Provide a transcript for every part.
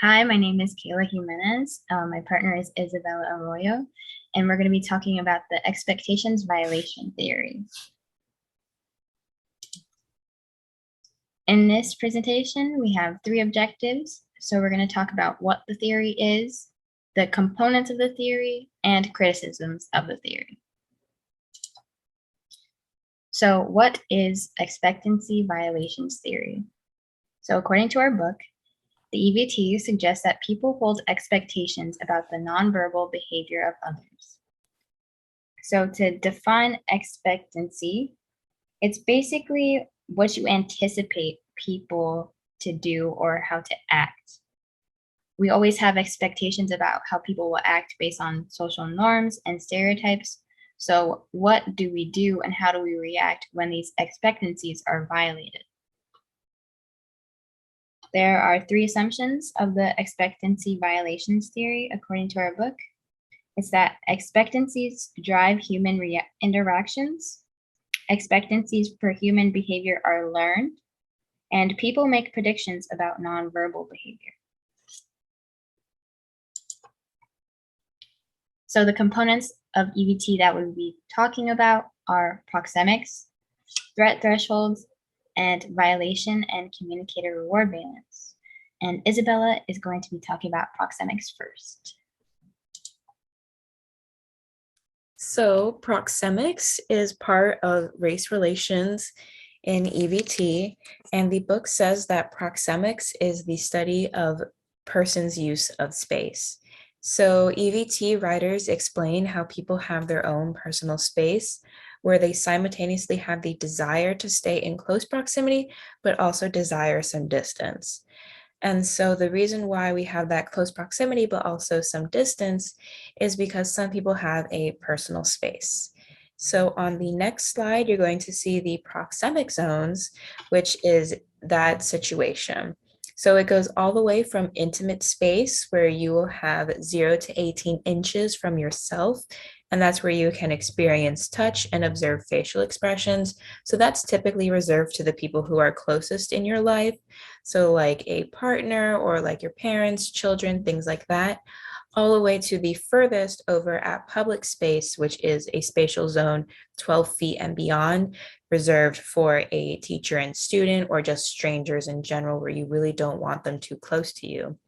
Hi, my name is Kayla Jimenez. My partner is Isabella Arroyo, and we're going to be talking about the expectations violation theory. In this presentation, we have three objectives. So we're going to talk about what the theory is, the components of the theory, and criticisms of the theory. So what is expectancy violations theory? So according to our book, the EVT suggests that people hold expectations about the nonverbal behavior of others. So to define expectancy, it's basically what you anticipate people to do or how to act. We always have expectations about how people will act based on social norms and stereotypes. So what do we do and how do we react when these expectancies are violated? There are three assumptions of the expectancy violations theory, according to our book. It's that expectancies drive human interactions, expectancies for human behavior are learned, and people make predictions about nonverbal behavior. So the components of EVT that we'll be talking about are proxemics, threat thresholds, and violation and communicator reward balance. And Isabella is going to be talking about proxemics first. So proxemics is part of race relations in EVT, and the book says that proxemics is the study of persons' use of space. So EVT writers explain how people have their own personal space, where they simultaneously have the desire to stay in close proximity, but also desire some distance. And so the reason why we have that close proximity, but also some distance, is because some people have a personal space. So on the next slide, you're going to see the proxemic zones, which is that situation. So it goes all the way from intimate space, where you will have 0 to 18 inches from yourself. And that's where you can experience touch and observe facial expressions. So that's typically reserved to the people who are closest in your life. So like a partner or like your parents, children, things like that, all the way to the furthest over at public space, which is a spatial zone 12 feet and beyond, reserved for a teacher and student or just strangers in general, where you really don't want them too close to you.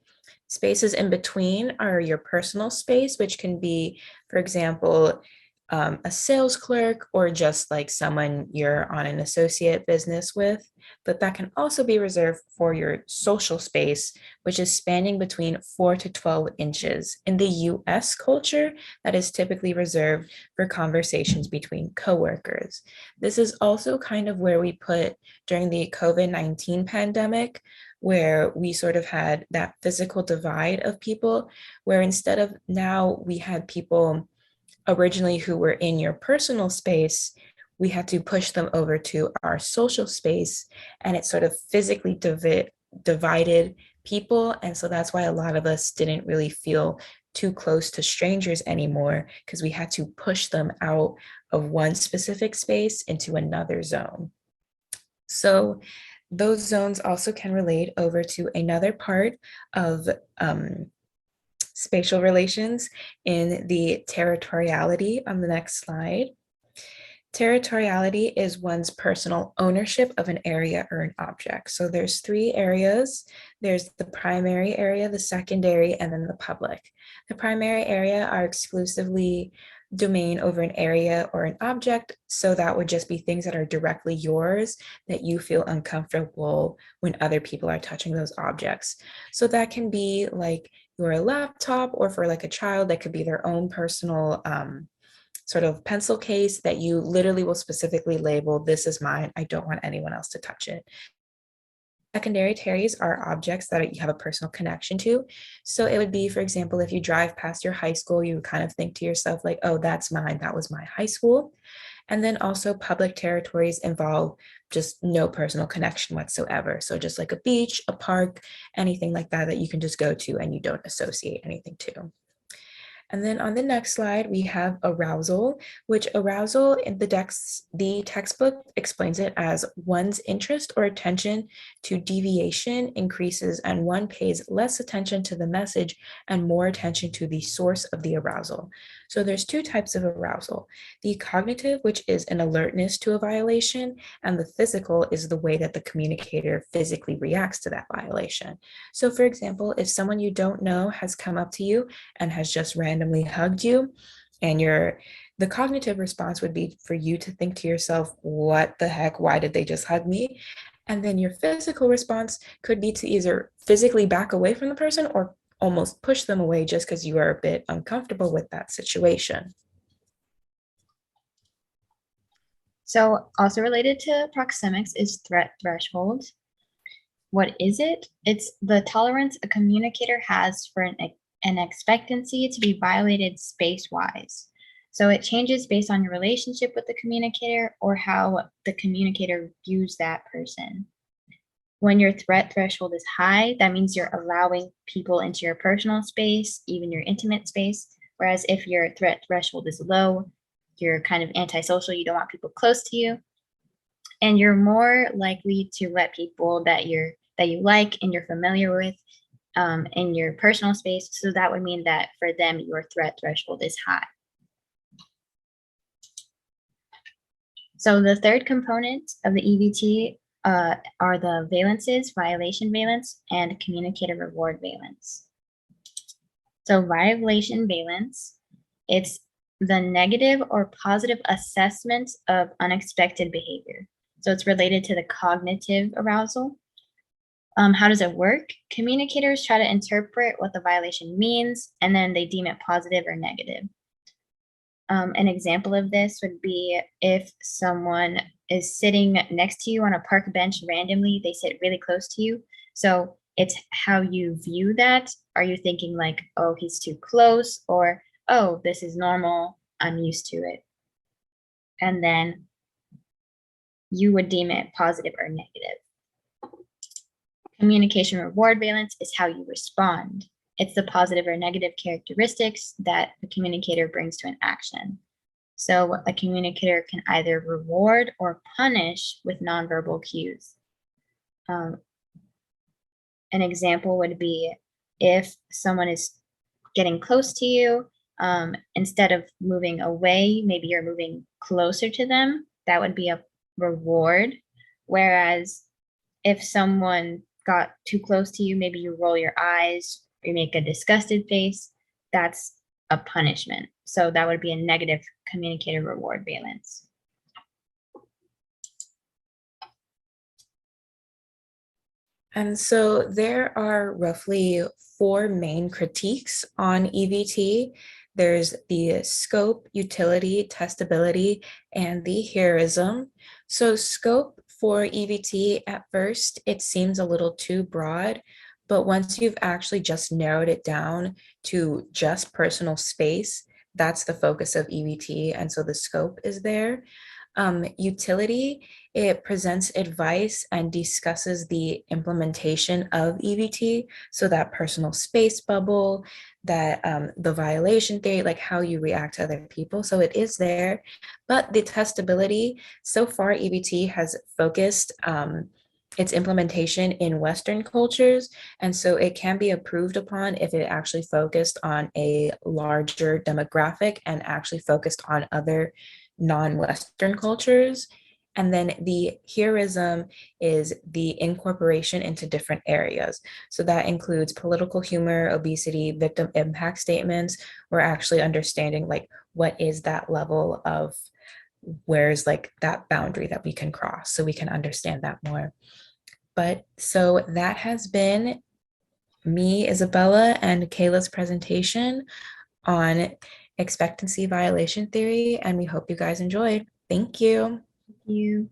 Spaces in between are your personal space, which can be, for example, a sales clerk or just like someone you're on an associate business with. But that can also be reserved for your social space, which is spanning between 4 to 12 inches. In the US culture, that is typically reserved for conversations between coworkers. This is also kind of where we put during the COVID-19 pandemic, where we sort of had that physical divide of people, where instead of now we had people originally who were in your personal space, we had to push them over to our social space, and it sort of physically divided people. And so that's why a lot of us didn't really feel too close to strangers anymore, because we had to push them out of one specific space into another zone. So those zones also can relate over to another part of spatial relations in the territoriality on the next slide. Territoriality is one's personal ownership of an area or an object. So there's three areas. There's the primary area, the secondary, and then the public. The primary area are exclusively domain over an area or an object. So that would just be things that are directly yours that you feel uncomfortable when other people are touching those objects. So that can be like your laptop, or for like a child, that could be their own personal sort of pencil case that you literally will specifically label, this is mine, I don't want anyone else to touch it. Secondary terries are objects that you have a personal connection to. So it would be, for example, if you drive past your high school, you would kind of think to yourself like, oh, that's mine, that was my high school. And then also public territories involve just no personal connection whatsoever. So just like a beach, a park, anything like that that you can just go to and you don't associate anything to. And then on the next slide, we have arousal, which arousal in the textbook explains it as one's interest or attention to deviation increases and one pays less attention to the message and more attention to the source of the arousal. So there's two types of arousal. The cognitive, which is an alertness to a violation, and the physical is the way that the communicator physically reacts to that violation. So for example, if someone you don't know has come up to you and has just randomly hugged you, and the cognitive response would be for you to think to yourself, what the heck, why did they just hug me? And then your physical response could be to either physically back away from the person or almost push them away just because you are a bit uncomfortable with that situation. So also related to proxemics is threat threshold. What is it? It's the tolerance a communicator has for an expectancy to be violated space-wise. So it changes based on your relationship with the communicator or how the communicator views that person. When your threat threshold is high, that means you're allowing people into your personal space, even your intimate space. Whereas if your threat threshold is low, you're kind of antisocial, you don't want people close to you, and you're more likely to let people that you like and you're familiar with in your personal space. So that would mean that for them, your threat threshold is high. So the third component of the EVT are the valences, violation valence, and communicator reward valence. So violation valence, it's the negative or positive assessment of unexpected behavior. So it's related to the cognitive arousal. How does it work? Communicators try to interpret what the violation means, and then they deem it positive or negative. An example of this would be if someone is sitting next to you on a park bench randomly, they sit really close to you. So it's how you view that. Are you thinking like, oh, he's too close, or, oh, this is normal, I'm used to it? And then you would deem it positive or negative. Communication reward valence is how you respond. It's the positive or negative characteristics that the communicator brings to an action. So a communicator can either reward or punish with nonverbal cues. An example would be if someone is getting close to you, instead of moving away, maybe you're moving closer to them. That would be a reward. Whereas if someone got too close to you, maybe you roll your eyes, or you make a disgusted face, that's a punishment. So that would be a negative communicator reward valence. And so there are roughly 4 main critiques on EVT. There's the scope, utility, testability, and the heroism. So scope for EVT, at first, it seems a little too broad, but once you've actually just narrowed it down to just personal space, that's the focus of EVT. And so the scope is there. Utility, it presents advice and discusses the implementation of EVT. So that personal space bubble, that the violation theory, like how you react to other people. So it is there, but the testability, so far EVT has focused its implementation in Western cultures. And so it can be approved upon if it actually focused on a larger demographic and actually focused on other non-Western cultures. And then the heroism is the incorporation into different areas. So that includes political humor, obesity, victim impact statements. We're actually understanding like what is that level of where's like that boundary that we can cross so we can understand that more. But so that has been me, Isabella, and Kayla's presentation on expectancy violation theory, and we hope you guys enjoyed. Thank you. Thank you.